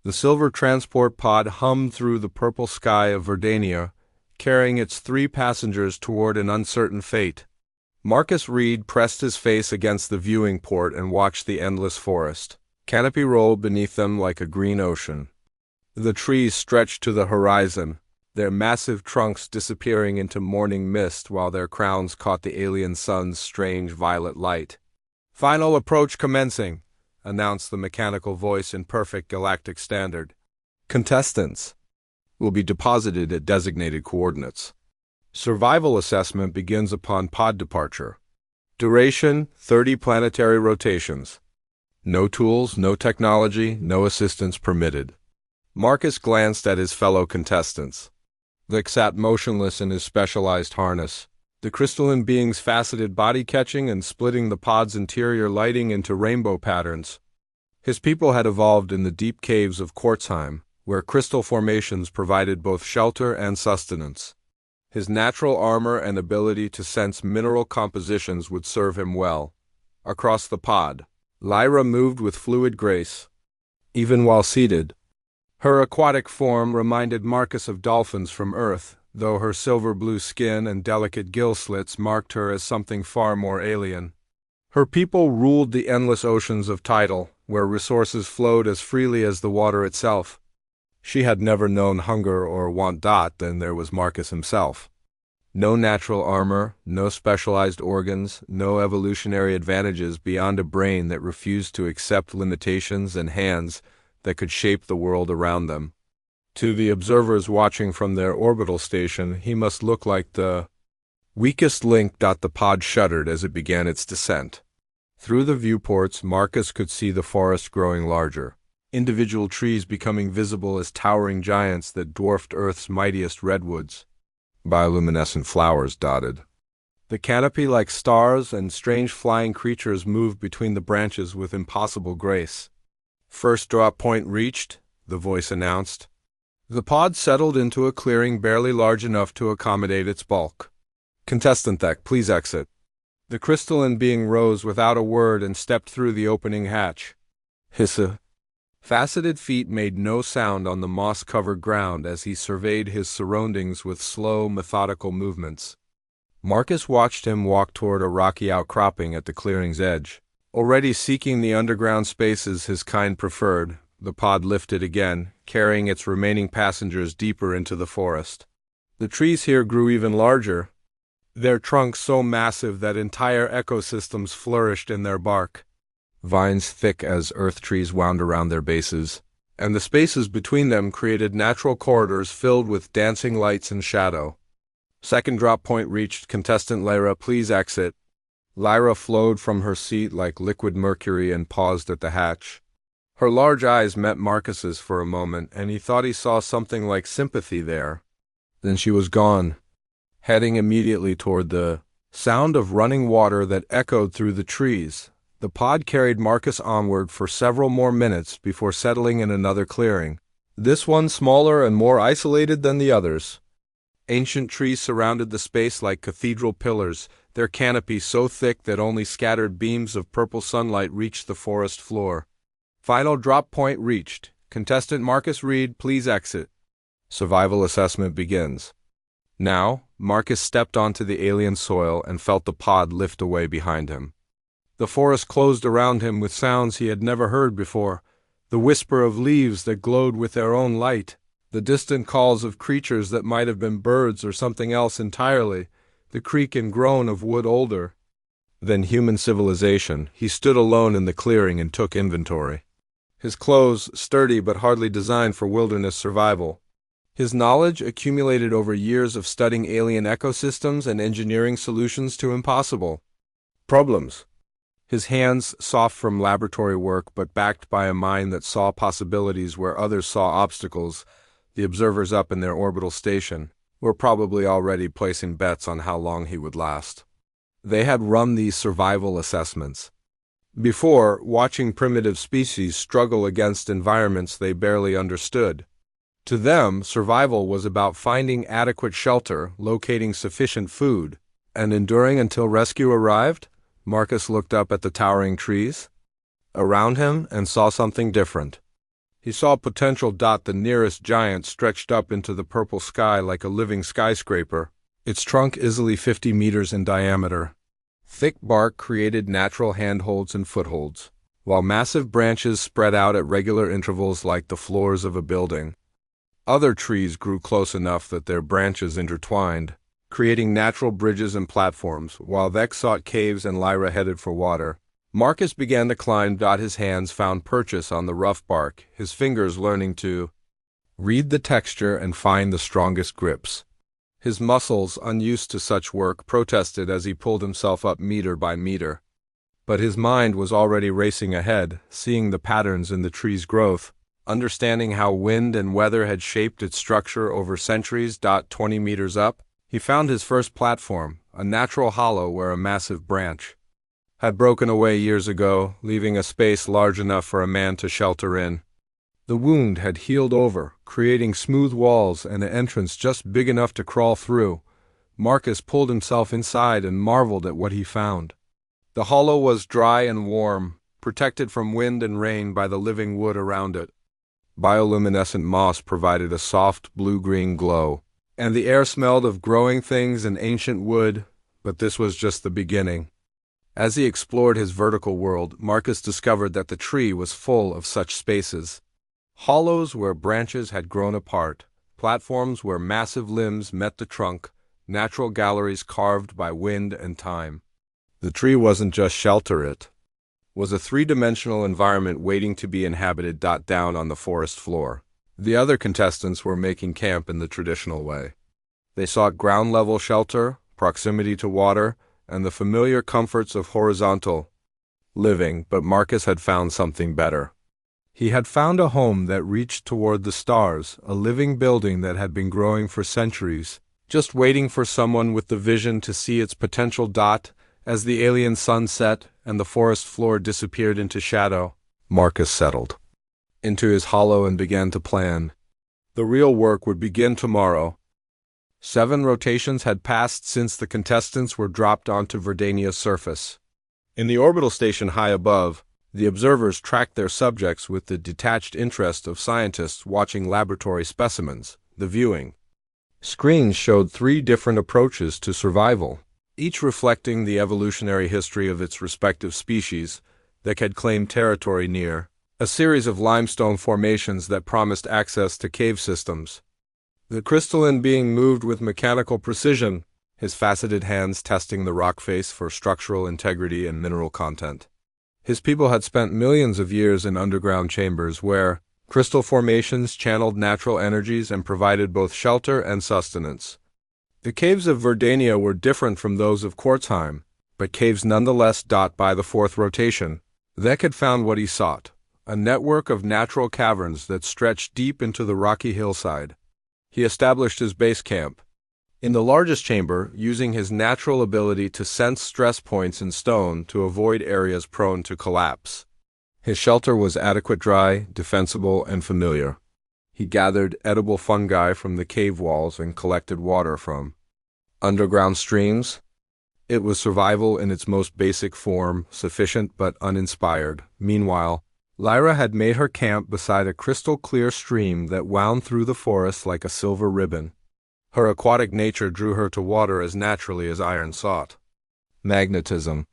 The silver transport pod hummed through the purple sky of Verdania, carrying its 3 passengers toward an uncertain fate. Marcus Reed pressed his face against the viewing port and watched the endless forest. Canopy rolled beneath them like a green ocean. The trees stretched to the horizon, their massive trunks disappearing into morning mist while their crowns caught the alien sun's strange violet light. "Final approach commencing," announced the mechanical voice in perfect galactic standard. "Contestants will be deposited at designated coordinates. Survival assessment begins upon pod departure. Duration, 30 planetary rotations. No tools, no technology, no assistance permitted." Marcus glanced at his fellow contestants. Vic sat motionless in his specialized harness, the crystalline being's faceted body catching and splitting the pod's interior lighting into rainbow patterns. His people had evolved in the deep caves of Quartzheim, where crystal formations provided both shelter and sustenance. His natural armor and ability to sense mineral compositions would serve him well. Across the pod, Lyra moved with fluid grace, even while seated. Her aquatic form reminded Marcus of dolphins from Earth, though her silver-blue skin and delicate gill slits marked her as something far more alien. Her people ruled the endless oceans of Tidal, where resources flowed as freely as the water itself. She had never known hunger or want. Then there was Marcus himself. No natural armor, no specialized organs, no evolutionary advantages beyond a brain that refused to accept limitations and hands that could shape the world around them. To the observers watching from their orbital station, he must look like the weakest link. The pod shuddered as it began its descent. Through the viewports, Marcus could see the forest growing larger, individual trees becoming visible as towering giants that dwarfed Earth's mightiest redwoods. Bioluminescent flowers dotted the canopy like stars, and strange flying creatures moved between the branches with impossible grace. "First drop point reached," the voice announced. The pod settled into a clearing barely large enough to accommodate its bulk. "Contestant Thek, please exit." The crystalline being rose without a word and stepped through the opening hatch. Hissa. Faceted feet made no sound on the moss-covered ground as he surveyed his surroundings with slow, methodical movements. Marcus watched him walk toward a rocky outcropping at the clearing's edge. Already seeking the underground spaces his kind preferred, the pod lifted again, carrying its remaining passengers deeper into the forest. The trees here grew even larger, their trunks so massive that entire ecosystems flourished in their bark. Vines thick as earth trees wound around their bases, and the spaces between them created natural corridors filled with dancing lights and shadow. "Second drop point reached. Contestant Lyra, please exit." Lyra flowed from her seat like liquid mercury and paused at the hatch. Her large eyes met Marcus's for a moment, and he thought he saw something like sympathy there. Then she was gone, heading immediately toward the sound of running water that echoed through the trees. The pod carried Marcus onward for several more minutes before settling in another clearing, this one smaller and more isolated than the others. Ancient trees surrounded the space like cathedral pillars, their canopy so thick that only scattered beams of purple sunlight reached the forest floor. "Final drop point reached. Contestant Marcus Reed, please exit." Survival assessment begins. Now, Marcus stepped onto the alien soil and felt the pod lift away behind him. The forest closed around him with sounds he had never heard before, the whisper of leaves that glowed with their own light, the distant calls of creatures that might have been birds or something else entirely, the creak and groan of wood older than human civilization. He stood alone in the clearing and took inventory. His clothes, sturdy but hardly designed for wilderness survival. His knowledge, accumulated over years of studying alien ecosystems and engineering solutions to impossible problems. His hands, soft from laboratory work but backed by a mind that saw possibilities where others saw obstacles. The observers up in their orbital station were probably already placing bets on how long he would last. They had run these survival assessments before, watching primitive species struggle against environments they barely understood. To them, survival was about finding adequate shelter, locating sufficient food, and enduring until rescue arrived. Marcus looked up at the towering trees around him and saw something different. He saw potential. The nearest giant stretched up into the purple sky like a living skyscraper, its trunk easily 50 meters in diameter. Thick bark created natural handholds and footholds, while massive branches spread out at regular intervals like the floors of a building. Other trees grew close enough that their branches intertwined, creating natural bridges and platforms. While Vex sought caves and Lyra headed for water, Marcus began to climb. His hands found purchase on the rough bark, his fingers learning to read the texture and find the strongest grips. His muscles, unused to such work, protested as he pulled himself up meter by meter. But his mind was already racing ahead, seeing the patterns in the tree's growth, understanding how wind and weather had shaped its structure over centuries. 20 meters up, he found his first platform, a natural hollow where a massive branch had broken away years ago, leaving a space large enough for a man to shelter in. The wound had healed over, creating smooth walls and an entrance just big enough to crawl through. Marcus pulled himself inside and marveled at what he found. The hollow was dry and warm, protected from wind and rain by the living wood around it. Bioluminescent moss provided a soft blue-green glow, and the air smelled of growing things and ancient wood, but this was just the beginning. As he explored his vertical world, Marcus discovered that the tree was full of such spaces. Hollows where branches had grown apart, platforms where massive limbs met the trunk, natural galleries carved by wind and time. The tree wasn't just shelter, it was a three-dimensional environment waiting to be inhabited. Down on the forest floor, the other contestants were making camp in the traditional way. They sought ground-level shelter, proximity to water, and the familiar comforts of horizontal living, but Marcus had found something better. He had found a home that reached toward the stars, a living building that had been growing for centuries, just waiting for someone with the vision to see its potential. As the alien sun set and the forest floor disappeared into shadow, Marcus settled into his hollow and began to plan. The real work would begin tomorrow. 7 rotations had passed since the contestants were dropped onto Verdania's surface. In the orbital station high above, the observers tracked their subjects with the detached interest of scientists watching laboratory specimens. The viewing screens showed 3 different approaches to survival, each reflecting the evolutionary history of its respective species that had claimed territory near a series of limestone formations that promised access to cave systems. The crystalline being moved with mechanical precision, his faceted hands testing the rock face for structural integrity and mineral content. His people had spent millions of years in underground chambers where crystal formations channeled natural energies and provided both shelter and sustenance. The caves of Verdania were different from those of Quartzheim, but caves nonetheless. By the 4th rotation, Vec had found what he sought, a network of natural caverns that stretched deep into the rocky hillside. He established his base camp in the largest chamber, using his natural ability to sense stress points in stone to avoid areas prone to collapse. His shelter was adequate, dry, defensible, and familiar. He gathered edible fungi from the cave walls and collected water from underground streams. It was survival in its most basic form, sufficient but uninspired. Meanwhile, Lyra had made her camp beside a crystal-clear stream that wound through the forest like a silver ribbon. Her aquatic nature drew her to water as naturally as iron sought magnetism.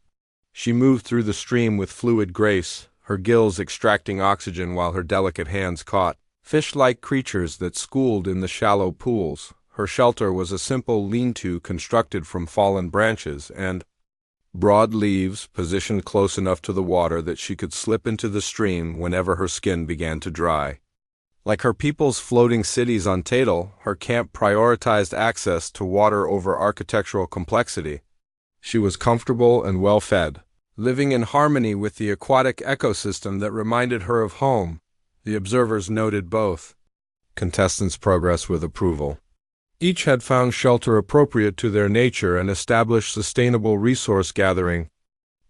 She moved through the stream with fluid grace, her gills extracting oxygen while her delicate hands caught fish-like creatures that schooled in the shallow pools. Her shelter was a simple lean-to constructed from fallen branches and broad leaves positioned close enough to the water that she could slip into the stream whenever her skin began to dry. Like her people's floating cities on Tadal, her camp prioritized access to water over architectural complexity. She was comfortable and well-fed, living in harmony with the aquatic ecosystem that reminded her of home. The observers noted both contestants' progress with approval. Each had found shelter appropriate to their nature and established sustainable resource gathering.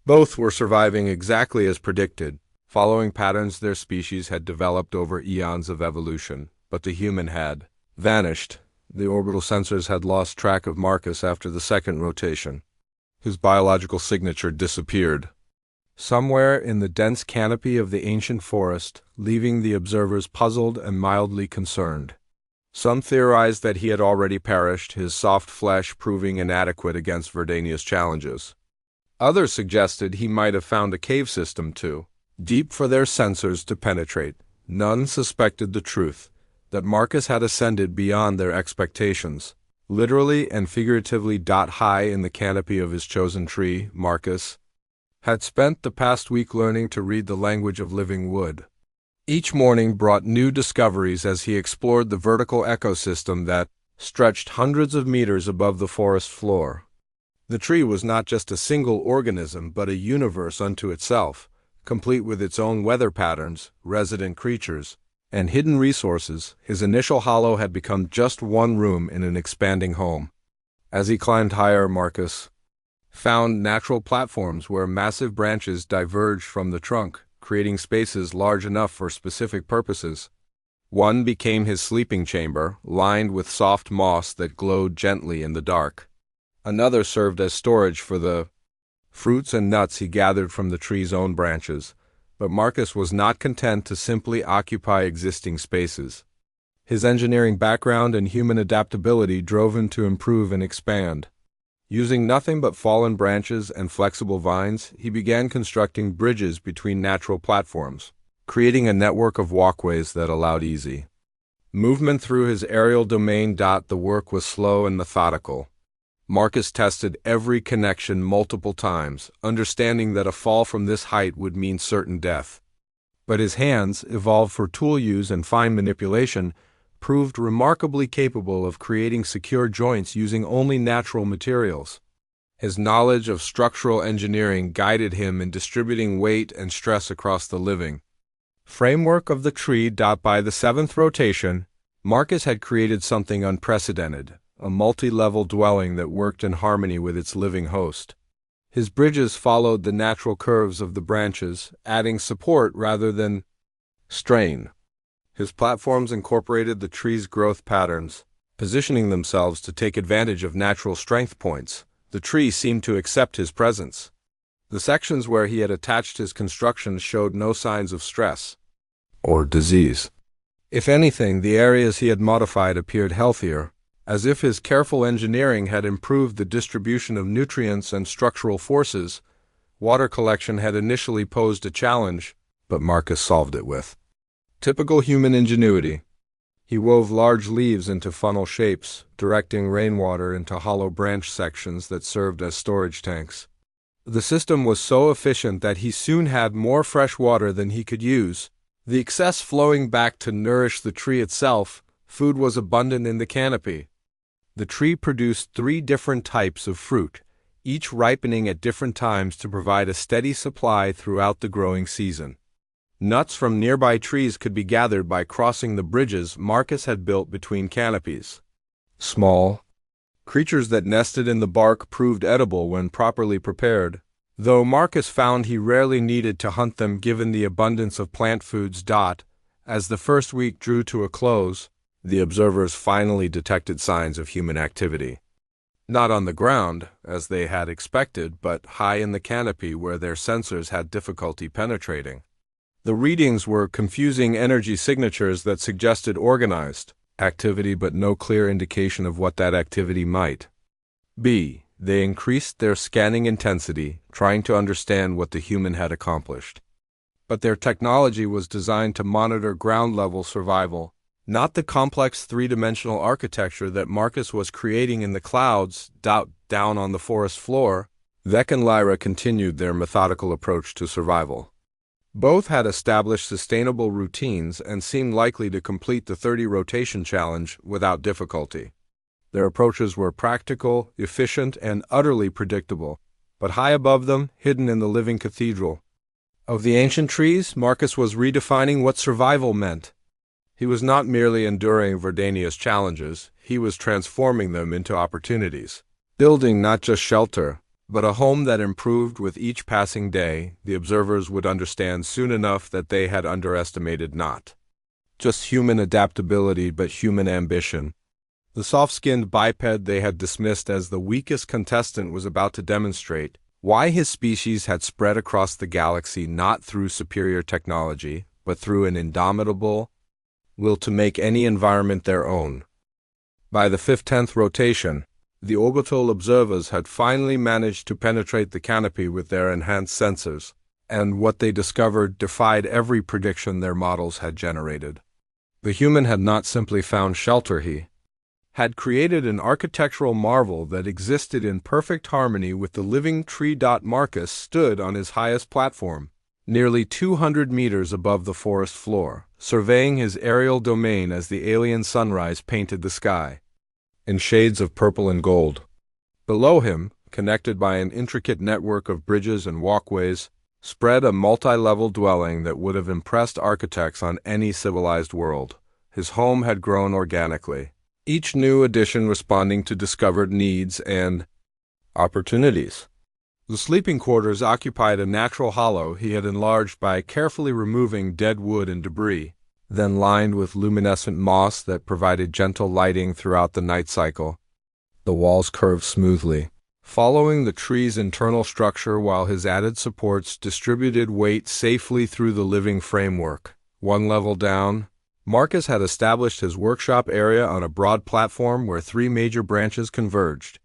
Both were surviving exactly as predicted, following patterns their species had developed over eons of evolution, but the human had vanished. The orbital sensors had lost track of Marcus after the 2nd rotation. His biological signature disappeared. somewhere in the dense canopy of the ancient forest, leaving the observers puzzled and mildly concerned. Some theorized that he had already perished, his soft flesh proving inadequate against Verdania's challenges. Others suggested he might have found a cave system too deep for their sensors to penetrate. None suspected the truth, that Marcus had ascended beyond their expectations. Literally and figuratively high in the canopy of his chosen tree, Marcus had spent the past week learning to read the language of living wood. Each morning brought new discoveries as he explored the vertical ecosystem that stretched hundreds of meters above the forest floor. The tree was not just a single organism, but a universe unto itself, complete with its own weather patterns, resident creatures, and hidden resources. His initial hollow had become just one room in an expanding home. As he climbed higher, Marcus found natural platforms where massive branches diverged from the trunk, creating spaces large enough for specific purposes. One became his sleeping chamber, lined with soft moss that glowed gently in the dark. Another served as storage for the fruits and nuts he gathered from the tree's own branches. But Marcus was not content to simply occupy existing spaces. His engineering background and human adaptability drove him to improve and expand. Using nothing but fallen branches and flexible vines, he began constructing bridges between natural platforms, creating a network of walkways that allowed easy movement through his aerial domain. The work was slow and methodical. Marcus tested every connection multiple times, understanding that a fall from this height would mean certain death. But his hands, evolved for tool use and fine manipulation, proved remarkably capable of creating secure joints using only natural materials. His knowledge of structural engineering guided him in distributing weight and stress across the living framework of the tree. By the seventh rotation, Marcus had created something unprecedented, a multi-level dwelling that worked in harmony with its living host. His bridges followed the natural curves of the branches, adding support rather than strain. His platforms incorporated the tree's growth patterns, positioning themselves to take advantage of natural strength points. The tree seemed to accept his presence. The sections where he had attached his constructions showed no signs of stress or disease. If anything, the areas he had modified appeared healthier, as if his careful engineering had improved the distribution of nutrients and structural forces. Water collection had initially posed a challenge, but Marcus solved it with typical human ingenuity. He wove large leaves into funnel shapes, directing rainwater into hollow branch sections that served as storage tanks. The system was so efficient that he soon had more fresh water than he could use, the excess flowing back to nourish the tree itself. Food was abundant in the canopy. The tree produced 3 different types of fruit, each ripening at different times to provide a steady supply throughout the growing season. Nuts from nearby trees could be gathered by crossing the bridges Marcus had built between canopies. Small creatures that nested in the bark proved edible when properly prepared, though Marcus found he rarely needed to hunt them given the abundance of plant foods. As the first week drew to a close, the observers finally detected signs of human activity. Not on the ground, as they had expected, but high in the canopy where their sensors had difficulty penetrating. The readings were confusing energy signatures that suggested organized activity but no clear indication of what that activity might be. They increased their scanning intensity, trying to understand what the human had accomplished. But their technology was designed to monitor ground-level survival, not the complex three-dimensional architecture that Marcus was creating in the clouds. Down on the forest floor, Vec and Lyra continued their methodical approach to survival. Both had established sustainable routines and seemed likely to complete the 30-rotation challenge without difficulty. Their approaches were practical, efficient, and utterly predictable, but high above them, hidden in the living cathedral of the ancient trees, Marcus was redefining what survival meant. He was not merely enduring Verdania's challenges, he was transforming them into opportunities, building not just shelter, but a home that improved with each passing day. The observers would understand soon enough that they had underestimated not just human adaptability but human ambition. The soft-skinned biped they had dismissed as the weakest contestant was about to demonstrate Why his species had spread across the galaxy not through superior technology, but through an indomitable will to make any environment their own. By the 10th rotation, the orbital observers had finally managed to penetrate the canopy with their enhanced sensors, and what they discovered defied every prediction their models had generated. The human had not simply found shelter, he had created an architectural marvel that existed in perfect harmony with the living tree. Marcus stood on his highest platform, nearly 200 meters above the forest floor, surveying his aerial domain as the alien sunrise painted the sky in shades of purple and gold. Below him, connected by an intricate network of bridges and walkways, spread a multi-level dwelling that would have impressed architects on any civilized world. His home had grown organically, each new addition responding to discovered needs and opportunities. The sleeping quarters occupied a natural hollow he had enlarged by carefully removing dead wood and debris, then lined with luminescent moss that provided gentle lighting throughout the night cycle. The walls curved smoothly, following the tree's internal structure while his added supports distributed weight safely through the living framework. One level down, Marcus had established his workshop area on a broad platform where three major branches converged.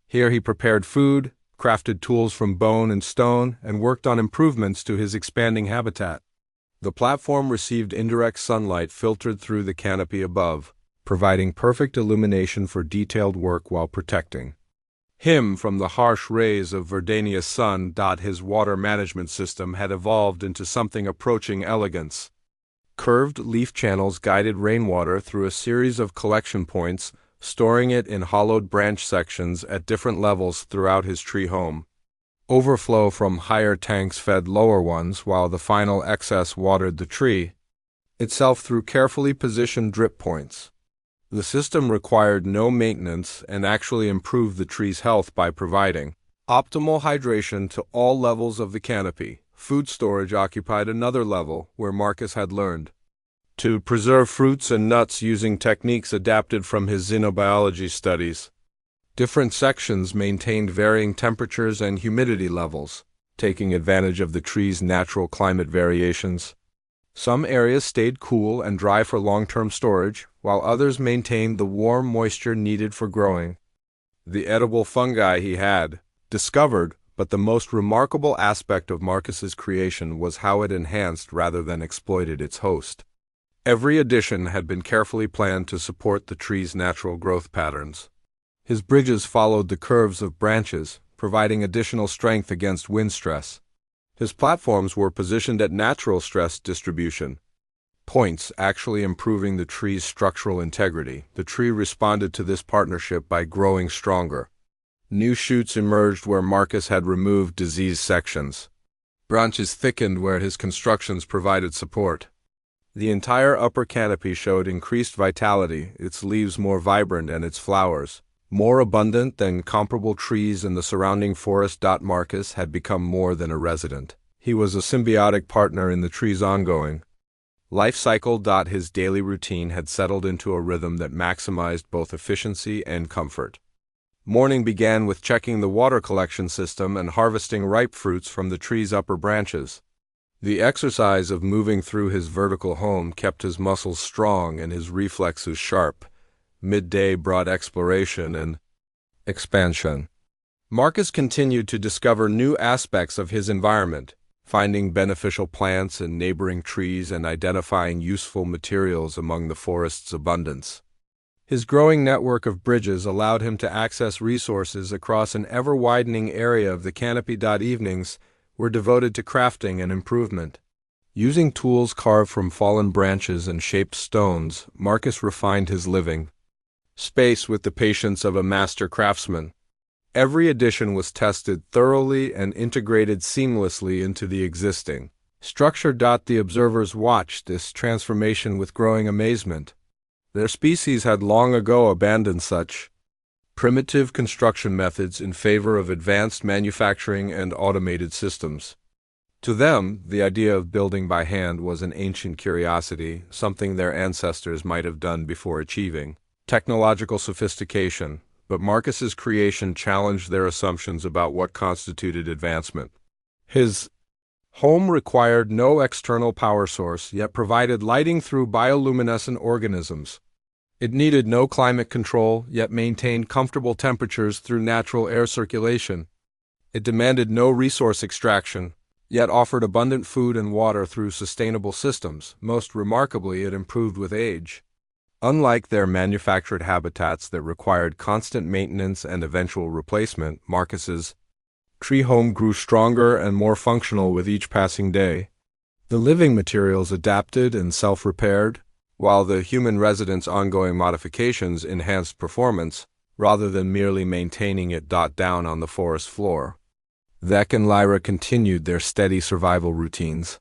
Here he prepared food, crafted tools from bone and stone, and worked on improvements to his expanding habitat. The platform received indirect sunlight filtered through the canopy above, providing perfect illumination for detailed work while protecting him from the harsh rays of Verdania's sun. His water management system had evolved into something approaching elegance. Curved leaf channels guided rainwater through a series of collection points, storing it in hollowed branch sections at different levels throughout his tree home. Overflow from higher tanks fed lower ones, while the final excess watered the tree itself through carefully positioned drip points. The system required no maintenance and actually improved the tree's health by providing optimal hydration to all levels of the canopy. Food storage occupied another level where Marcus had learned to preserve fruits and nuts using techniques adapted from his xenobiology studies. Different sections maintained varying temperatures and humidity levels, taking advantage of the tree's natural climate variations. Some areas stayed cool and dry for long-term storage, while others maintained the warm moisture needed for growing the edible fungi he had discovered. But the most remarkable aspect of Marcus's creation was how it enhanced rather than exploited its host. Every addition had been carefully planned to support the tree's natural growth patterns. His bridges followed the curves of branches, providing additional strength against wind stress. His platforms were positioned at natural stress distribution points, actually improving the tree's structural integrity. The tree responded to this partnership by growing stronger. New shoots emerged where Marcus had removed diseased sections. Branches thickened where his constructions provided support. The entire upper canopy showed increased vitality, its leaves more vibrant and its flowers more abundant than comparable trees in the surrounding forest. Marcus had become more than a resident. He was a symbiotic partner in the tree's ongoing life cycle. His daily routine had settled into a rhythm that maximized both efficiency and comfort. Morning began with checking the water collection system and harvesting ripe fruits from the tree's upper branches. The exercise of moving through his vertical home kept his muscles strong and his reflexes sharp. Midday brought exploration and expansion. Marcus continued to discover new aspects of his environment, finding beneficial plants in neighboring trees and identifying useful materials among the forest's abundance. His growing network of bridges allowed him to access resources across an ever-widening area of the canopy. Evenings were devoted to crafting and improvement. Using tools carved from fallen branches and shaped stones, Marcus refined his living space with the patience of a master craftsman. Every addition was tested thoroughly and integrated seamlessly into the existing structure. The observers watched this transformation with growing amazement. Their species had long ago abandoned such primitive construction methods in favor of advanced manufacturing and automated systems. To them, the idea of building by hand was an ancient curiosity, something their ancestors might have done before achieving technological sophistication. but Marcus's creation challenged their assumptions about what constituted advancement. His home required no external power source, yet provided lighting through bioluminescent organisms. It needed no climate control, yet maintained comfortable temperatures through natural air circulation. It demanded no resource extraction, yet offered abundant food and water through sustainable systems. Most remarkably, it improved with age. Unlike their manufactured habitats that required constant maintenance and eventual replacement, Marcus's tree home grew stronger and more functional with each passing day. The living materials adapted and self-repaired, while the human residents' ongoing modifications enhanced performance, rather than merely maintaining it down on the forest floor. Vec and Lyra continued their steady survival routines.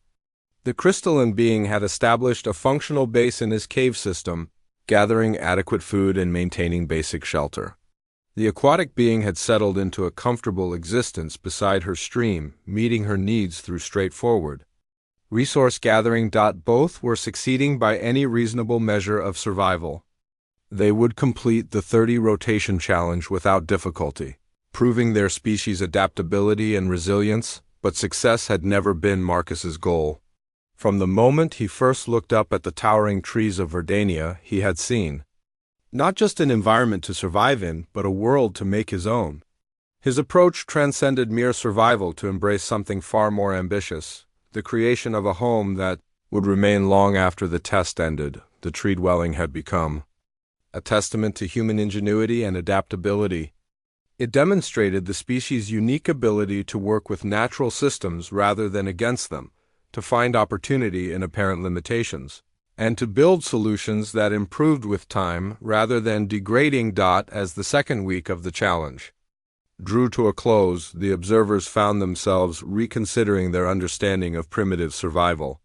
The crystalline being had established a functional base in his cave system, gathering adequate food and maintaining basic shelter. The aquatic being had settled into a comfortable existence beside her stream, meeting her needs through straightforward resource gathering. Both were succeeding by any reasonable measure of survival. They would complete the 30 rotation challenge without difficulty, proving their species' adaptability and resilience, but success had never been Marcus's goal. From the moment he first looked up at the towering trees of Verdania, he had seen not just an environment to survive in, but a world to make his own. His approach transcended mere survival to embrace something far more ambitious, the creation of a home that would remain long after the test ended. The tree dwelling had become a testament to human ingenuity and adaptability. It demonstrated the species' unique ability to work with natural systems rather than against them, to find opportunity in apparent limitations, and to build solutions that improved with time rather than degrading. As the second week of the challenge drew to a close, the observers found themselves reconsidering their understanding of primitive survival.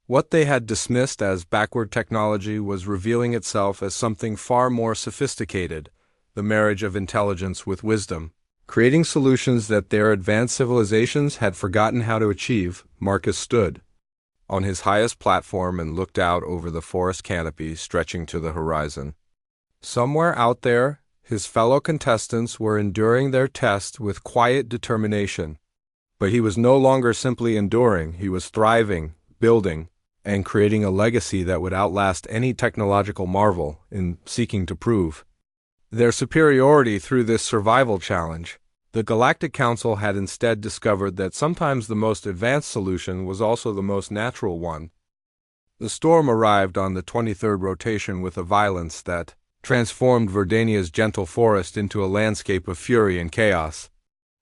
What they had dismissed as backward technology was revealing itself as something far more sophisticated, the marriage of intelligence with wisdom, creating solutions that their advanced civilizations had forgotten how to achieve. Marcus stood on his highest platform and looked out over the forest canopy stretching to the horizon. Somewhere out there, his fellow contestants were enduring their test with quiet determination. But he was no longer simply enduring, he was thriving, building, and creating a legacy that would outlast any technological marvel in seeking to prove their superiority through this survival challenge. The Galactic Council had instead discovered that sometimes the most advanced solution was also the most natural one. The storm arrived on the 23rd rotation with a violence that transformed Verdania's gentle forest into a landscape of fury and chaos.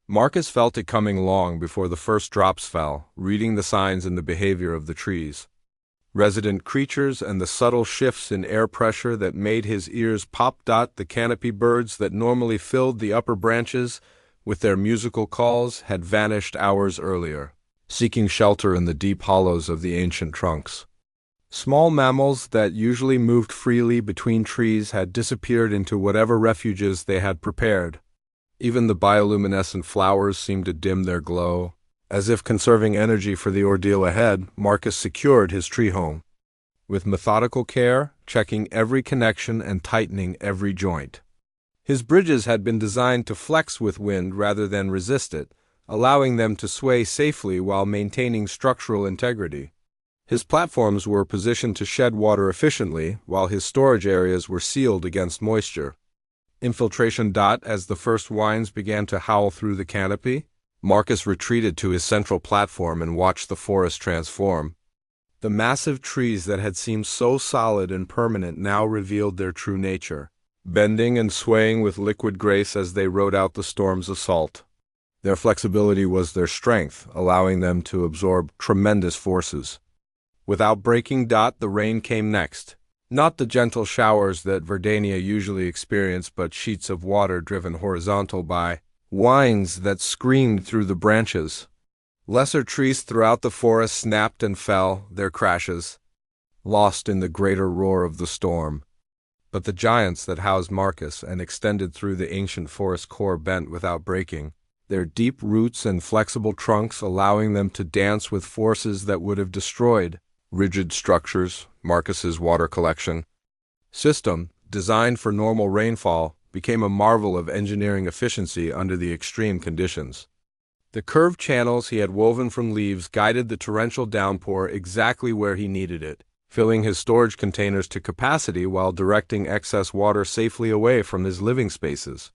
Marcus felt it coming long before the first drops fell, reading the signs in the behavior of the trees, resident creatures, and the subtle shifts in air pressure that made his ears pop. The canopy birds that normally filled the upper branches with their musical calls had vanished hours earlier, seeking shelter in the deep hollows of the ancient trunks. Small mammals that usually moved freely between trees had disappeared into whatever refuges they had prepared. Even the bioluminescent flowers seemed to dim their glow. As if conserving energy for the ordeal ahead, Marcus secured his tree home. With methodical care, checking every connection and tightening every joint. His bridges had been designed to flex with wind rather than resist it, allowing them to sway safely while maintaining structural integrity. His platforms were positioned to shed water efficiently, while his storage areas were sealed against moisture. Infiltration. As the first whines began to howl through the canopy, Marcus retreated to his central platform and watched the forest transform. The massive trees that had seemed so solid and permanent now revealed their true nature, bending and swaying with liquid grace as they rode out the storm's assault. Their flexibility was their strength, allowing them to absorb tremendous forces. Without breaking. The rain came next. Not the gentle showers that Verdania usually experienced, but sheets of water driven horizontal by whines that screamed through the branches. Lesser trees throughout the forest snapped and fell, their crashes lost in the greater roar of the storm. But the giants that housed Marcus and extended through the ancient forest core bent without breaking, their deep roots and flexible trunks allowing them to dance with forces that would have destroyed rigid structures. Marcus's water collection system, designed for normal rainfall, became a marvel of engineering efficiency under the extreme conditions. The curved channels he had woven from leaves guided the torrential downpour exactly where he needed it, filling his storage containers to capacity while directing excess water safely away from his living spaces.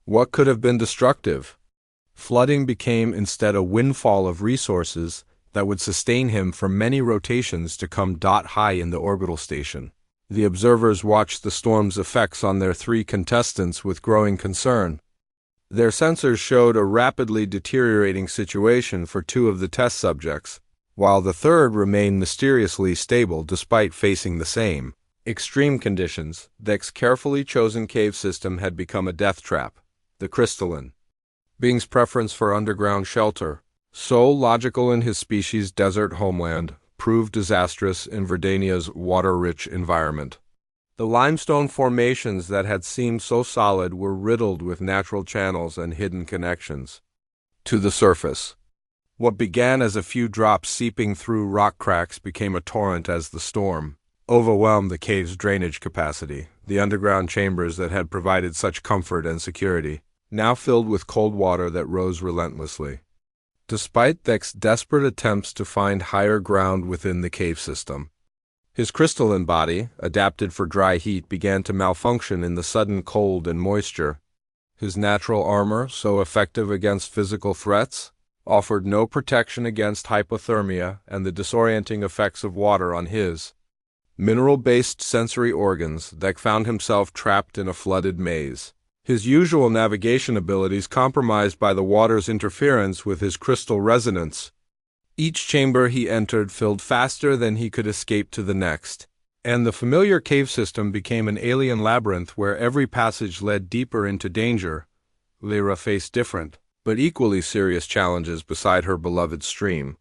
What could have been destructive? Flooding became instead a windfall of resources that would sustain him for many rotations to come high in the orbital station. The observers watched the storm's effects on their 3 contestants with growing concern. Their sensors showed a rapidly deteriorating situation for 2 of the test subjects, while the third remained mysteriously stable despite facing the same extreme conditions. Dek's carefully chosen cave system had become a death trap. The crystalline being's preference for underground shelter, so logical in his species' desert homeland, proved disastrous in Verdania's water-rich environment. The limestone formations that had seemed so solid were riddled with natural channels and hidden connections to the surface. What began as a few drops seeping through rock cracks became a torrent as the storm overwhelmed the cave's drainage capacity. The underground chambers that had provided such comfort and security, now filled with cold water that rose relentlessly. Despite Dek's desperate attempts to find higher ground within the cave system, his crystalline body, adapted for dry heat, began to malfunction in the sudden cold and moisture. His natural armor, so effective against physical threats, offered no protection against hypothermia and the disorienting effects of water on his mineral-based sensory organs. Dek found himself trapped in a flooded maze, his usual navigation abilities compromised by the water's interference with his crystal resonance. Each chamber he entered filled faster than he could escape to the next, and the familiar cave system became an alien labyrinth where every passage led deeper into danger. Lyra faced different, but equally serious challenges beside her beloved stream.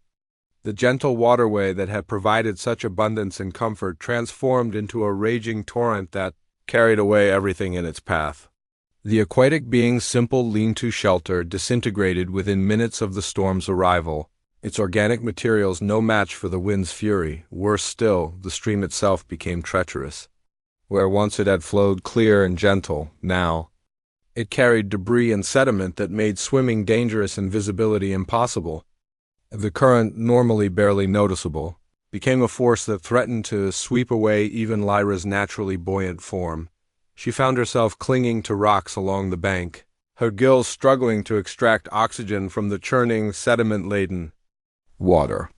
The gentle waterway that had provided such abundance and comfort transformed into a raging torrent that carried away everything in its path. The aquatic being's simple lean-to shelter disintegrated within minutes of the storm's arrival, its organic materials no match for the wind's fury. Worse still, the stream itself became treacherous. Where once it had flowed clear and gentle, now it carried debris and sediment that made swimming dangerous and visibility impossible. The current, normally barely noticeable, became a force that threatened to sweep away even Lyra's naturally buoyant form. She found herself clinging to rocks along the bank, her gills struggling to extract oxygen from the churning, sediment-laden water.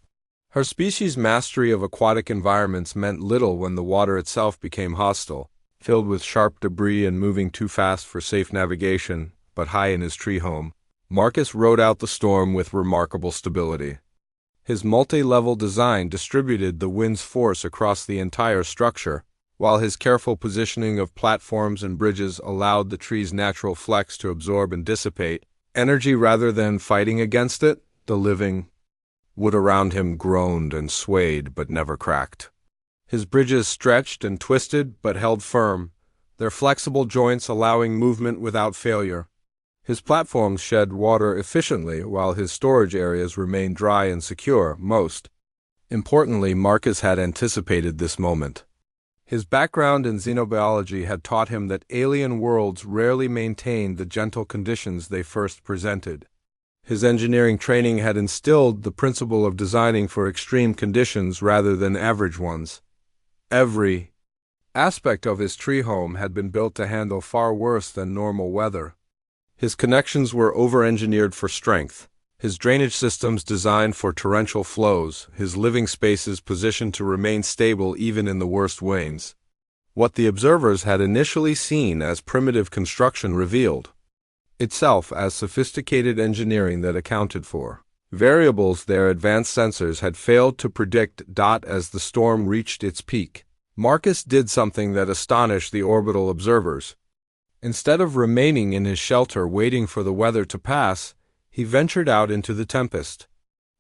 Her species' mastery of aquatic environments meant little when the water itself became hostile, filled with sharp debris and moving too fast for safe navigation. But high in his tree home, Marcus rode out the storm with remarkable stability. His multi-level design distributed the wind's force across the entire structure, while his careful positioning of platforms and bridges allowed the tree's natural flex to absorb and dissipate energy rather than fighting against it. The living wood around him groaned and swayed but never cracked. His bridges stretched and twisted but held firm, their flexible joints allowing movement without failure. His platforms shed water efficiently while his storage areas remained dry and secure. Most importantly, Marcus had anticipated this moment. His background in xenobiology had taught him that alien worlds rarely maintained the gentle conditions they first presented. His engineering training had instilled the principle of designing for extreme conditions rather than average ones. Every aspect of his tree home had been built to handle far worse than normal weather. His connections were over-engineered for strength, his drainage systems designed for torrential flows, his living spaces positioned to remain stable even in the worst winds. What the observers had initially seen as primitive construction revealed itself as sophisticated engineering that accounted for variables their advanced sensors had failed to predict. As the storm reached its peak, Marcus did something that astonished the orbital observers. Instead of remaining in his shelter waiting for the weather to pass, he ventured out into the tempest.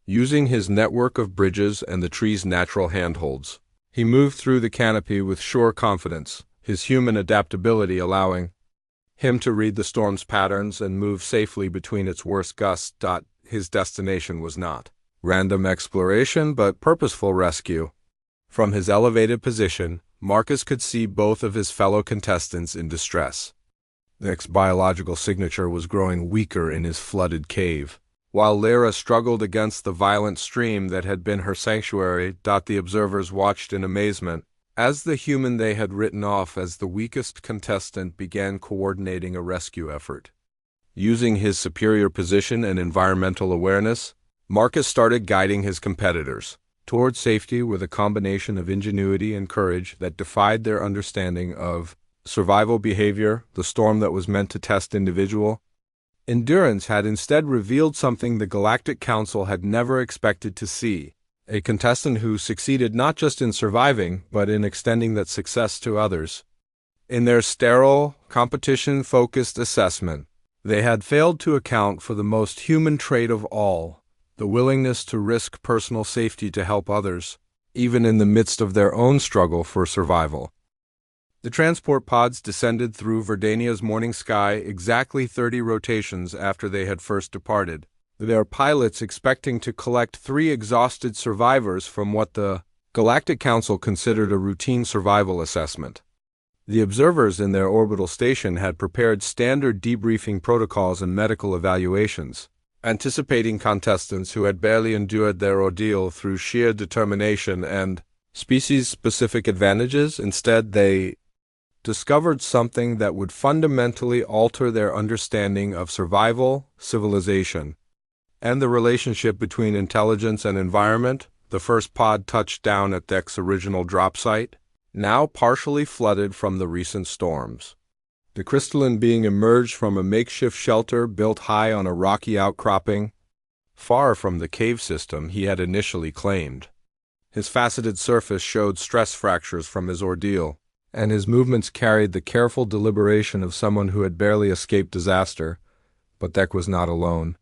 Using his network of bridges and the tree's natural handholds, he moved through the canopy with sure confidence, his human adaptability allowing him to read the storm's patterns and move safely between its worst gusts. His destination was not random exploration but purposeful rescue. From his elevated position, Marcus could see both of his fellow contestants in distress. Dek's biological signature was growing weaker in his flooded cave. While Lyra struggled against the violent stream that had been her sanctuary, the observers watched in amazement as the human they had written off as the weakest contestant began coordinating a rescue effort. Using his superior position and environmental awareness, Marcus started guiding his competitors toward safety with a combination of ingenuity and courage that defied their understanding of survival behavior. The storm that was meant to test individual endurance had instead revealed something the Galactic Council had never expected to see: a contestant who succeeded not just in surviving, but in extending that success to others. In their sterile, competition-focused assessment, they had failed to account for the most human trait of all: the willingness to risk personal safety to help others, even in the midst of their own struggle for survival. The transport pods descended through Verdania's morning sky exactly 30 rotations after they had first departed, their pilots expecting to collect 3 exhausted survivors from what the Galactic Council considered a routine survival assessment. The observers in their orbital station had prepared standard debriefing protocols and medical evaluations, anticipating contestants who had barely endured their ordeal through sheer determination and species-specific advantages. Instead, they discovered something that would fundamentally alter their understanding of survival, civilization, and the relationship between intelligence and environment. The first pod touched down at Dek's original drop site, now partially flooded from the recent storms. The crystalline being emerged from a makeshift shelter built high on a rocky outcropping, far from the cave system he had initially claimed. His faceted surface showed stress fractures from his ordeal, and his movements carried the careful deliberation of someone who had barely escaped disaster. But Dek was not alone.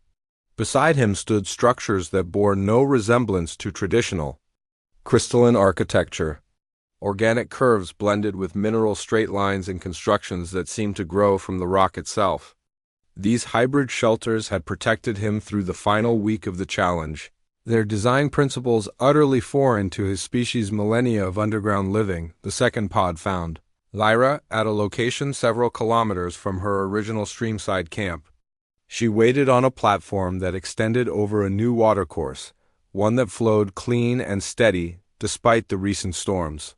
Beside him stood structures that bore no resemblance to traditional crystalline architecture. Organic curves blended with mineral straight lines and constructions that seemed to grow from the rock itself. These hybrid shelters had protected him through the final week of the challenge, their design principles utterly foreign to his species' millennia of underground living. The second pod found Lyra at a location several kilometers from her original streamside camp. She waited on a platform that extended over a new watercourse, one that flowed clean and steady despite the recent storms.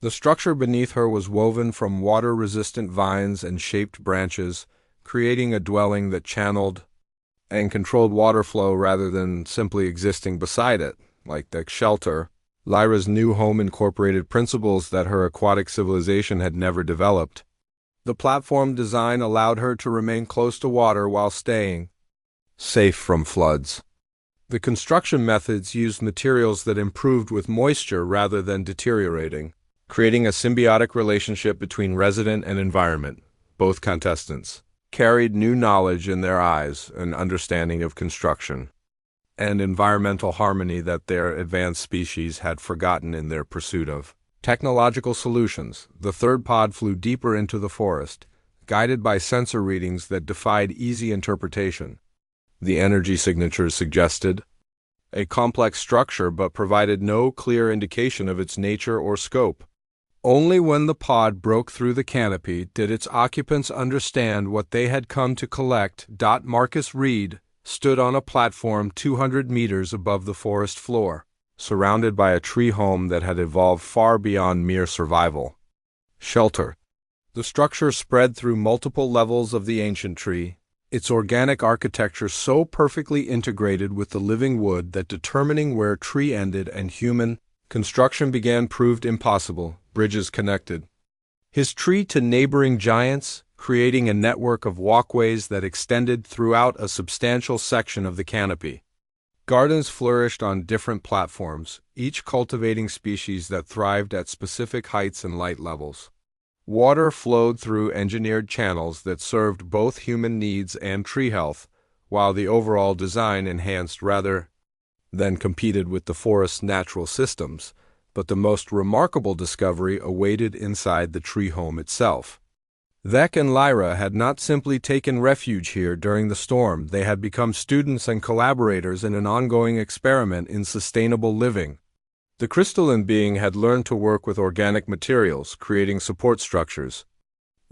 The structure beneath her was woven from water-resistant vines and shaped branches, creating a dwelling that channeled and controlled water flow rather than simply existing beside it. Like Dek's shelter, Lyra's new home incorporated principles that her aquatic civilization had never developed. The platform design allowed her to remain close to water while staying safe from floods. The construction methods used materials that improved with moisture rather than deteriorating, creating a symbiotic relationship between resident and environment. Both contestants carried new knowledge in their eyes, an understanding of construction and environmental harmony that their advanced species had forgotten in their pursuit of technological solutions. The third pod flew deeper into the forest, guided by sensor readings that defied easy interpretation. The energy signatures suggested a complex structure but provided no clear indication of its nature or scope. Only when the pod broke through the canopy did its occupants understand what they had come to collect. Marcus Reed stood on a platform 200 meters above the forest floor, surrounded by a tree home that had evolved far beyond mere survival. Shelter. The structure spread through multiple levels of the ancient tree, its organic architecture so perfectly integrated with the living wood that determining where tree ended and human construction began proved impossible. Bridges connected his tree to neighboring giants, creating a network of walkways that extended throughout a substantial section of the canopy. Gardens flourished on different platforms, each cultivating species that thrived at specific heights and light levels. Water flowed through engineered channels that served both human needs and tree health, while the overall design enhanced rather than competed with the forest's natural systems. But the most remarkable discovery awaited inside the tree home itself. Dek and Lyra had not simply taken refuge here during the storm, they had become students and collaborators in an ongoing experiment in sustainable living. The crystalline being had learned to work with organic materials, creating support structures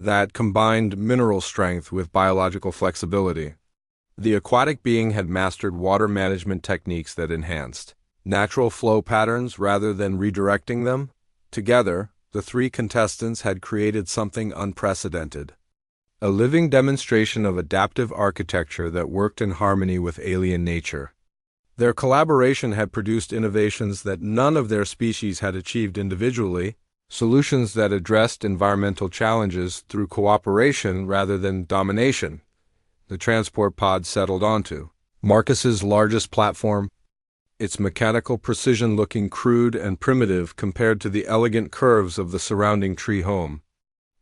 that combined mineral strength with biological flexibility. The aquatic being had mastered water management techniques that enhanced natural flow patterns rather than redirecting them. Together, the three contestants had created something unprecedented. A living demonstration of adaptive architecture that worked in harmony with alien nature. Their collaboration had produced innovations that none of their species had achieved individually, solutions that addressed environmental challenges through cooperation rather than domination. The transport pod settled onto Marcus's largest platform, its mechanical precision looking crude and primitive compared to the elegant curves of the surrounding tree home.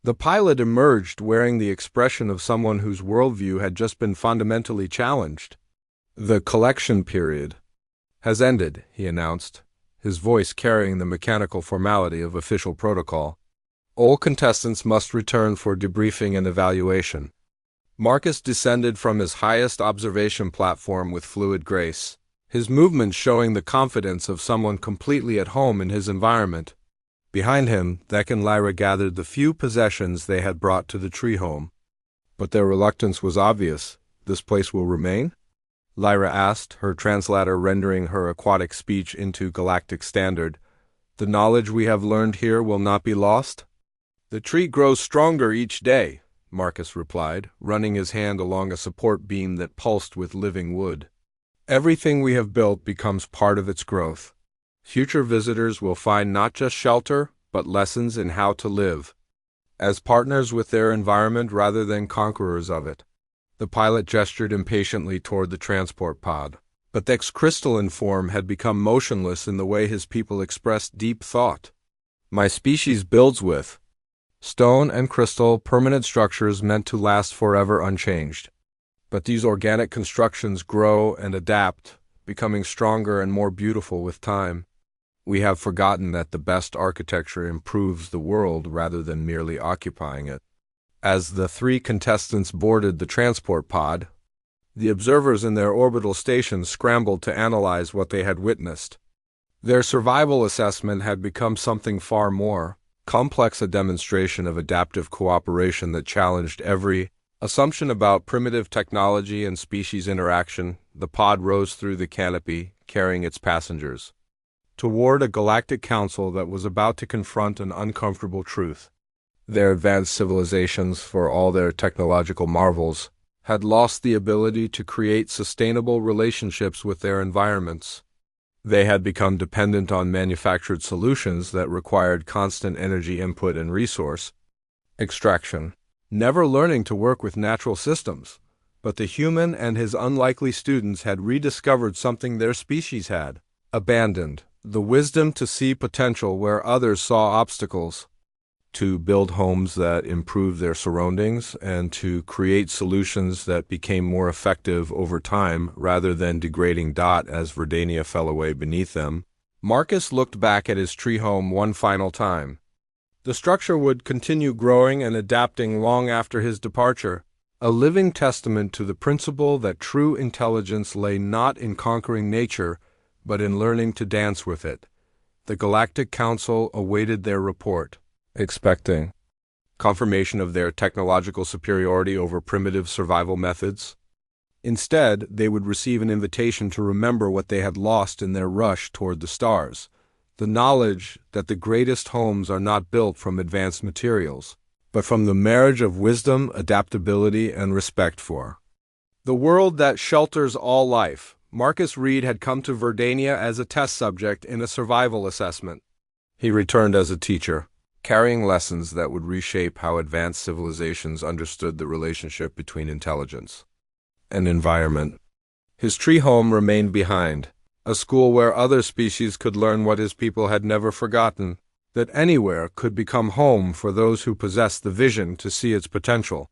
The pilot emerged wearing the expression of someone whose worldview had just been fundamentally challenged. "The collection period has ended," he announced, his voice carrying the mechanical formality of official protocol. "All contestants must return for debriefing and evaluation." Marcus descended from his highest observation platform with fluid grace, his movements showing the confidence of someone completely at home in his environment. Behind him, Thek and Lyra gathered the few possessions they had brought to the tree home. But their reluctance was obvious. "This place will remain?" Lyra asked, her translator rendering her aquatic speech into galactic standard. "The knowledge we have learned here will not be lost?" "The tree grows stronger each day," Marcus replied, running his hand along a support beam that pulsed with living wood. "Everything we have built becomes part of its growth. Future visitors will find not just shelter, but lessons in how to live as partners with their environment rather than conquerors of it." The pilot gestured impatiently toward the transport pod, but Thek's crystalline form had become motionless in the way his people expressed deep thought. "My species builds with stone and crystal, permanent structures meant to last forever unchanged. But these organic constructions grow and adapt, becoming stronger and more beautiful with time. We have forgotten that the best architecture improves the world rather than merely occupying it." As the three contestants boarded the transport pod, the observers in their orbital stations scrambled to analyze what they had witnessed. Their survival assessment had become something far more complex, a demonstration of adaptive cooperation that challenged every assumption about primitive technology and species interaction. The pod rose through the canopy, carrying its passengers toward a galactic council that was about to confront an uncomfortable truth. Their advanced civilizations, for all their technological marvels, had lost the ability to create sustainable relationships with their environments. They had become dependent on manufactured solutions that required constant energy input and resource extraction, never learning to work with natural systems. But the human and his unlikely students had rediscovered something their species had abandoned: the wisdom to see potential where others saw obstacles, to build homes that improved their surroundings, and to create solutions that became more effective over time rather than degrading as Verdania fell away beneath them. Marcus looked back at his tree home one final time. The structure would continue growing and adapting long after his departure, a living testament to the principle that true intelligence lay not in conquering nature, but in learning to dance with it. The Galactic Council awaited their report, expecting confirmation of their technological superiority over primitive survival methods. Instead, they would receive an invitation to remember what they had lost in their rush toward the stars: the knowledge that the greatest homes are not built from advanced materials, but from the marriage of wisdom, adaptability, and respect for the world that shelters all life. Marcus Reed had come to Verdania as a test subject in a survival assessment. He returned as a teacher, carrying lessons that would reshape how advanced civilizations understood the relationship between intelligence and environment. His tree home remained behind, a school where other species could learn what his people had never forgotten: that anywhere could become home for those who possessed the vision to see its potential.